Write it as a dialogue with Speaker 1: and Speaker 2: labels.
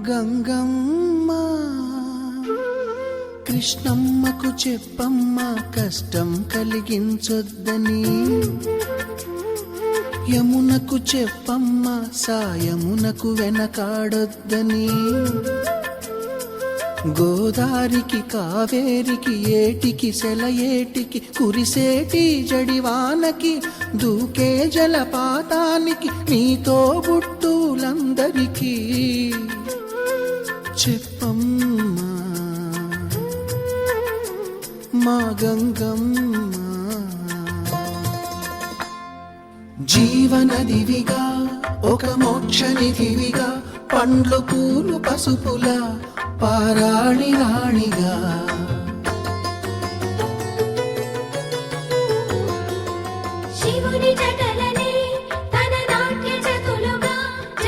Speaker 1: గంగమ్మ కృష్ణమ్మకు చెప్పమ్మ కష్టం కలిగించొద్దని, యమునకు చెప్పమ్మ సాయమునకు వెనకాడొద్దని, గోదారికి కావేరికి ఏటికి సెలయేటికి కురిసేటి జడివానకి దూకే జలపాతానికి నీతో బుట్టులందరికీ చెప్పమ్మా మా గంగమ్మ. జీవనదివిగా ఒక మోక్షనిధివిగా పండ్లు పూలు పసుపుల పారాణి రాణిగా